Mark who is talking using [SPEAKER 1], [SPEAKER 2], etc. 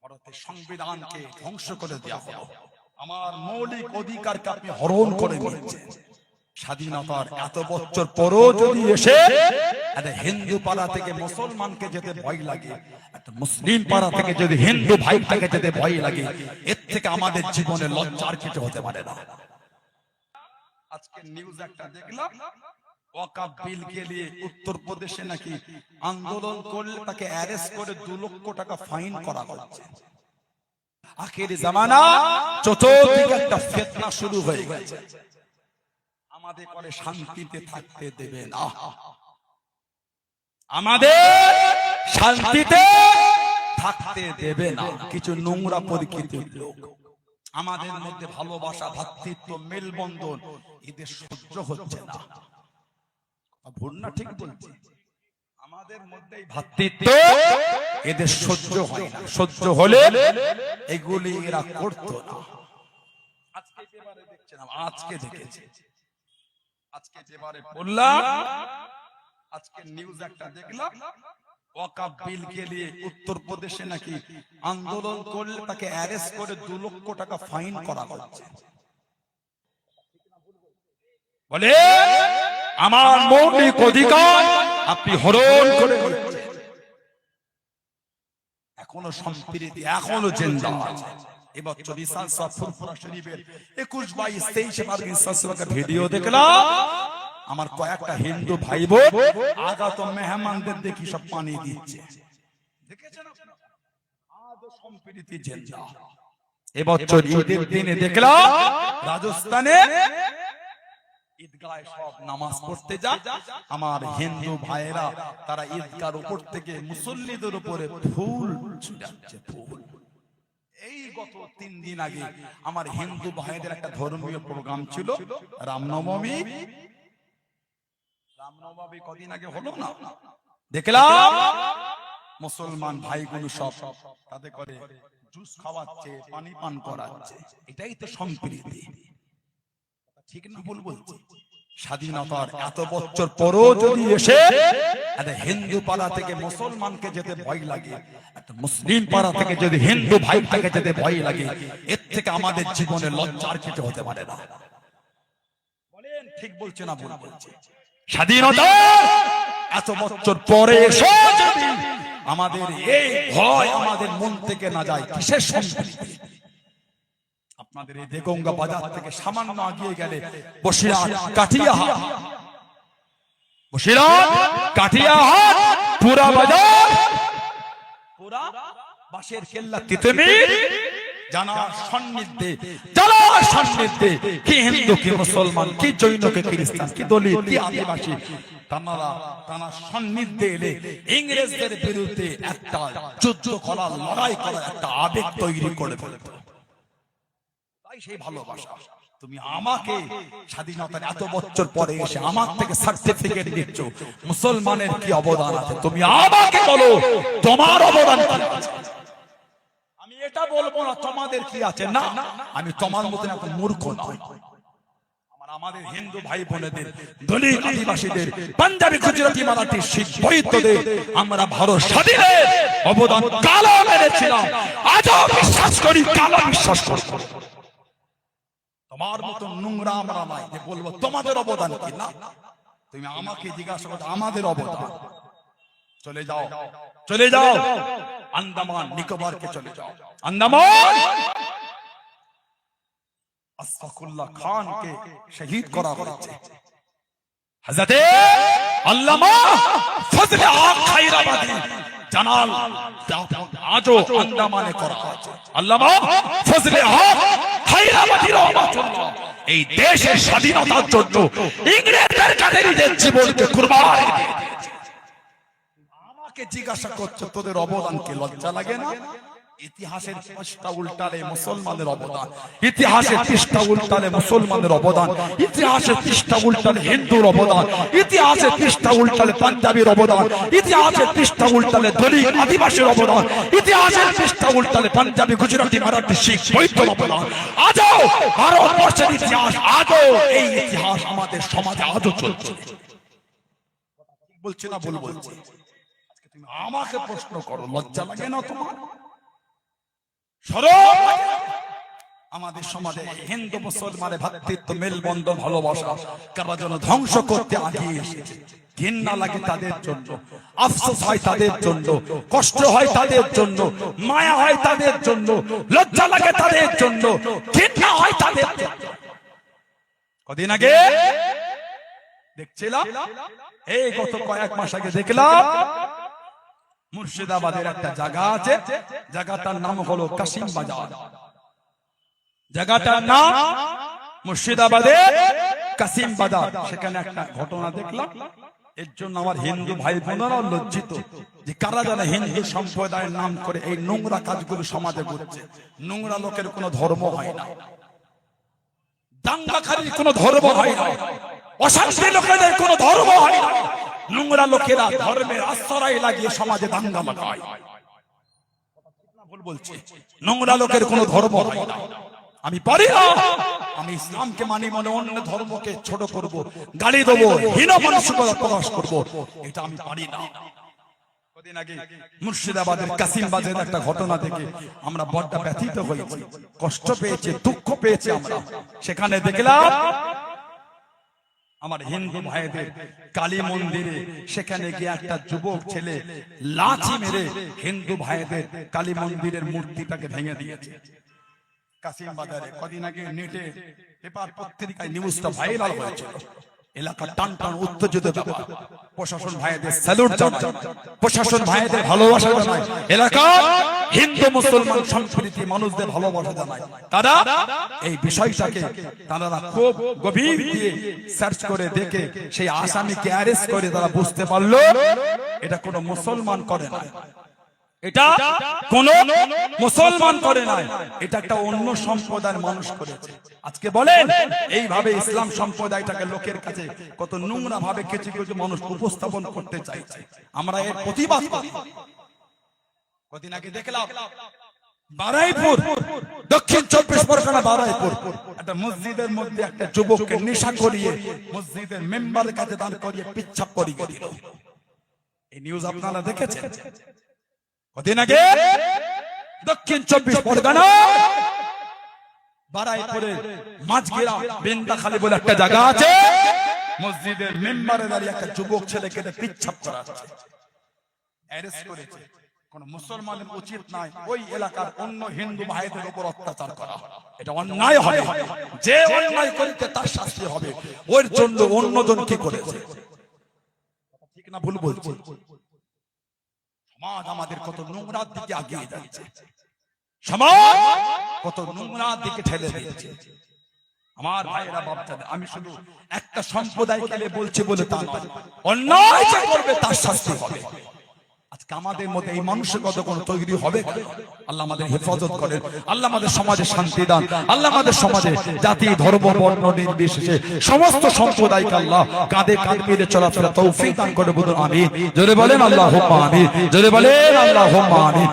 [SPEAKER 1] ভারতের সংবিধানকে ধ্বংস করে দেওয়া হলো। আমার মৌলিক অধিকারকে আপনি হরণ করে নিয়েছেন। স্বাধীনতার এত বছর পরও যদি এসে একটা হিন্দু পাড়া থেকে মুসলমানকে যেতে ভয় লাগে, একটা মুসলিম পাড়া থেকে যদি হিন্দু ভাইটাকে যেতে ভয় লাগে, এর থেকে আমাদের জীবনে লজ্জার কিছু হতে পারে না। আজকে নিউজ একটা দেখলাম, ওয়াকফ বিল কে নিয়ে উত্তরপ্রদেশে নাকি আন্দোলন করলে তাকে অ্যারেস্ট করে 2 লক্ষ টাকা ফাইন করা হচ্ছে। আখির জামানা, চতুর্দিকে একটা ফিতনা শুরু হয়ে গেছে। আমাদের পরে শান্তিতে থাকতে দেবে না, আমাদের শান্তিতে থাকতে দেবে না কিছু নোংরা প্রকৃতির লোক। আমাদের মধ্যে ভালোবাসা, ভ্রাতৃত্ব, মেলবন্ধন এদের সহ্য হচ্ছে না। ভুল না ঠিক বলছি? আমাদের মধ্যে ভ্রাতৃত্ব এদের সহ্য হয় না, সহ্য হলে এগুলি এরা করতো না। আজকে যেবারে দেখছেন, আজকে দেখেছি, আজকে যেবারে বললাম, আজকে নিউজ একটা দেখলাম, ওয়াকফ বিল কে নিয়ে উত্তরপ্রদেশে নাকি আন্দোলন করলে তাকে অ্যারেস্ট করে 2 লক্ষ টাকা ফাইন করা হচ্ছে। বলে আমার মৌলিক অধিকার আপনি হরণ করে নিচ্ছেন। এখনো সম্প্রীতি এখনো জিন্দা আছে। এবছর বিশাল ফুরফুরা শরীফের 21, 22, 23 পার্কিং সাসবাকে ভিডিও দেখলাম। আমার কয়েকটা হিন্দু ভাই বোন আগত মেহমানদের দেখি সব পানি দিচ্ছে, দেখেছেন আপনারা? আজ সম্প্রীতি জিন্দা। এবছর ঈদের দিনে দেখলাম রাজস্থানে ঈদগাহে সব নামাজ পড়তে যায়, আমার হিন্দু ভাইয়েরা তারা ঈদগার উপর থেকে মুসল্লিদের উপরে ফুল ছিটাচ্ছে, ফুল। এই গত 3 দিন আগে আমার হিন্দু ভাইদের একটা ধর্মীয় প্রোগ্রাম ছিল, রামনবমী। রামনবমী কদিন আগে হলো না, দেখলাম মুসলমান ভাইগুলো সব তাদের করে জুস খাওয়াচ্ছে, পানি পান করাচ্ছে। এটাই তো সম্প্রীতি, ঠিক না? ভুল বলছি? স্বাধীনতার এত বছর পরও যদি এসে একটা হিন্দু পাড়া থেকে মুসলমানকে যেতে ভয় লাগে, একটা মুসলিম পাড়া থেকে যদি হিন্দু ভাইটাকে যেতে ভয় লাগে, এর থেকে আমাদের জীবনে লজ্জার কিছু হতে পারে না। বলেন ঠিক বলছে না ভুল বলছে? স্বাধীনতা এত বছর পরে এসে যদি আমাদের এই ভয় আমাদের মন থেকে না যায়, কিসের সম্প্রীতি? আপনাদের এই দেগঙ্গা বাজার থেকে সামান্য আগিয়ে গেলে বসিরহাট, কাঠিয়াহাট, বসিরহাট, কাঠিয়াহাট, পুরা বাজার, পুরা বাঁশের কেল্লা, তিতুমির, জানার সান্নিধ্যে, জানার সান্নিধ্যে কি হিন্দু, কি মুসলমান, কি জৈন, কি খ্রিস্টান, কি দলিত, কি আদিবাসী, তারা সান্নিধ্যে এলে ইংরেজদের বিরুদ্ধে একটা যুদ্ধ করা, লড়াই করা, একটা আবেগ তৈরি করে ফেলতো। সেই ভালোবাসা তুমি আমাকে স্বাধীনতার এত বছর পরে এসে আমার থেকে সার্টিফিকেট দিচ্ছ, মুসলমানের কি অবদান আছে তুমি আমাকে বলো, তোমার অবদান কি আছে? আমি এটা বলবো না তোমাদের কি আছে, না, আমি তোমার মতন এত মূর্খ নয়। আমাদের হিন্দু ভাই বোনেদের, দলিত আদিবাসীদের, পাঞ্জাবি, গুজরাটি, মারাঠি, শিখ, বৈদ্যদের আমরা ভারত স্বাধীনের অবদান কালো মেনেছিলাম, আজও বিশ্বাস করি, কালো বিশ্বাস করি। তোমার মতো নোংরা আমরা নাই যে বলবো তোমাদের অবদান কি, না। তুমি আমাকে জিজ্ঞাসা করো আমাদের অবদান। চলে যাও, চলে যাও আন্দামান নিকোবরকে, চলে যাও আন্দামান। আশফাকুল্লাহ খানকে শহীদ করা হয়েছে, হযরতে আল্লামা ফজলে হক খায়রাবাদী জানাল আজও আন্দামানে করা হয়েছে। আল্লামা ফজলে হক খায়রাবাদী রহমাতুল্লাহ এই দেশের স্বাধীনতার জন্য ইংরেজদের কাছে নিজের জীবনকে কুরবান করে দিয়েছে। আমাকে জিজ্ঞাসা করছো তোদের অবদান কি, লজ্জা লাগে না? ইতিহাসের পৃষ্ঠা উল্টালে মুসলমানের অবদান, ইতিহাসের পৃষ্ঠা উল্টালে মুসলমানের অবদান, ইতিহাসের পৃষ্ঠা উল্টালে হিন্দুর অবদান, ইতিহাসের পৃষ্ঠা উল্টালে পাঞ্জাবির অবদান, ইতিহাসের পৃষ্ঠা উল্টালে দলিত আদিবাসীর অবদান, ইতিহাসের পৃষ্ঠা উল্টালে পাঞ্জাবি, গুজরাটি, মারাঠি, শিখ, বৈদ্যর অবদান। আজও ভারতবর্ষের ইতিহাস, আজও এই ইতিহাস আমাদের সমাজে আজও চলছে। বলছি না ভুল বলছি? আজকে তুমি আমাকে প্রশ্ন করো, লজ্জা লাগে না তোমার? শরম আমাদের সমাজে হিন্দু মুসলমানের ভ্রাতৃত্ব মেলবন্ধন ভালোবাসা কারা যেন ধ্বংস করতে আগিয়ে এসেছে। ঘৃণা লাগে তাদের জন্য, আফসোস হয় তাদের জন্য, কষ্ট হয় তাদের জন্য, মায়া হয় তাদের জন্য, লজ্জা লাগে তাদের জন্য, ঘৃণা হয় তাদের জন্য। কদিন আগে দেখছিলাম, এই গত কয়েক মাস আগে দেখলাম মুর্শিদাবাদের একটা জায়গা আছে, জায়গাটার নাম হলো কাশিম বাজার। জায়গাটার নাম মুর্শিদাবাদের কাশিম বাজার। সেখানে একটা ঘটনা দেখলাম, এর জন্য আমার হিন্দু ভাই বোনেরাও লজ্জিত যে কারা যেন হিন্দু সম্প্রদায়ের নাম করে এই নোংরা কাজগুলো সমাজে করছে। নোংরা লোকের কোনো ধর্ম হয় না, দাঙ্গাখালির কোনো ধর্ম হয় না, অশান্তি লোকেদের কোনো ধর্ম হয় না। নোংরা লোকেরা ধর্মের আশ্রয় লাগিয়ে সমাজে দাঙ্গা লাগায়। ভুল বলছি? নোংরা লোকের কোনো ধর্ম হয় না। আমি পারি না, আমি ইসলামকে মানি মনে অন্য ধর্মকে ছোট করব, গালি দেবো, হীন মানসিকতা প্রকাশ করব, এটা আমি পারি না। কদিন আগে মুর্শিদাবাদের কাশিম বাজারের একটা ঘটনা দেখে আমরা বড্ড ব্যথিত হয়েছি, কষ্ট পেয়েছি, দুঃখ পেয়েছি। আমরা সেখানে দেখলাম আমার হিন্দু ভাইদের কালী মন্দিরে, সেখানে গিয়ে একটা যুবক ছেলে লাঠি মেরে হিন্দু ভাইদের কালী মন্দিরের মূর্তিটাকে ভেঙে দিয়েছে। কাশিম বাজারে কদিন আগে নেটে পেপার পত্রিকায় নিউজটা ভাইরাল হয়েছিল। এলাকা টান টান উত্তেজিত ব্যাপার। প্রশাসন ভাইদের স্যালুট জানাই, প্রশাসন ভাইদের ভালোবাসা জানাই, এলাকা হিন্দু মুসলমান সম্প্রীতি মানুষদের ভালোবাসা জানাই। তারা এই বিষয়টাকে তারা খুব গভীর দিয়ে সার্চ করে দেখে সেই আসামিকে অ্যারেস্ট করে তারা বুঝতে পারলো এটা কোনো মুসলমান করে না, এটা কোন মুসলমান করে নাই, এটা একটা অন্য সম্প্রদায়ের মানুষ করেছে। আজকে বলেন এইভাবে ইসলাম সম্প্রদায়টাকে লোকের কাছে কত নোংরা ভাবে কিছু কিছু মানুষ উপস্থাপন করতে চাইছে। আমরা এর প্রতিবাদ করি। কদিন আগে দেখলাম বারাইপুর, দক্ষিণ 24 পরগনা বারাইপুর, একটা মসজিদের মধ্যে একটা যুবককে নেশা করিয়ে মসজিদের মেম্বারের কাছে দাঁড় করিয়ে পিচ্ছাপ করিয়ে দিল। এই নিউজ আপনারা দেখেছেন? কদিন আগে দক্ষিণ 24 পরগনা বারাইপুরের মাঝগিরা বেন্দাখালী বলে একটা জায়গা আছে, মসজিদের মেম্বারে দাঁড়িয়ে একটা যুবক ছেলেকে পিচ্ছাপ করা হচ্ছে, অ্যারেস্ট করেছে। কোন মুসলমানের উচিত নয় ওই এলাকার অন্য হিন্দু ভাইদের উপর অত্যাচার করা, এটা অন্যায় হবে। যে অন্যায় করেছে তার শাস্তি হবে। ওর জন্য অন্যজন কি করেছে? ঠিক না ভুল বলছি? সমাজ আমাদের কত নোংরার দিকে এগিয়ে যাচ্ছে, সমাজ কত নোংরার দিকে ঠেলে দিচ্ছে। আমার ভাইয়েরা বাপজাদা, আমি শুধু একটা সম্প্রদায়কে বলছি বলে তা নয়, অন্যায় যে করবে তার শাস্তি হবে। আজকে আমাদের মধ্যে এই মানসিকতা কোন তৈরি হবে? আল্লাহ আমাদের হেফাজত করেন, আল্লাহ আমাদের সমাজে শান্তি দান, আল্লাহ আমাদের সমাজে জাতি ধর্ম বর্ণ নির্বিশেষে সমস্ত সম্প্রদায়কে আল্লাহ কাঁধে কাঁধ মিলে চলাফেরা তৌফিক দান করে বলুন আমিন। জোরে বলেন আল্লাহুম্মা আমিন, জোরে বলেন আল্লাহুম্মা আমিন।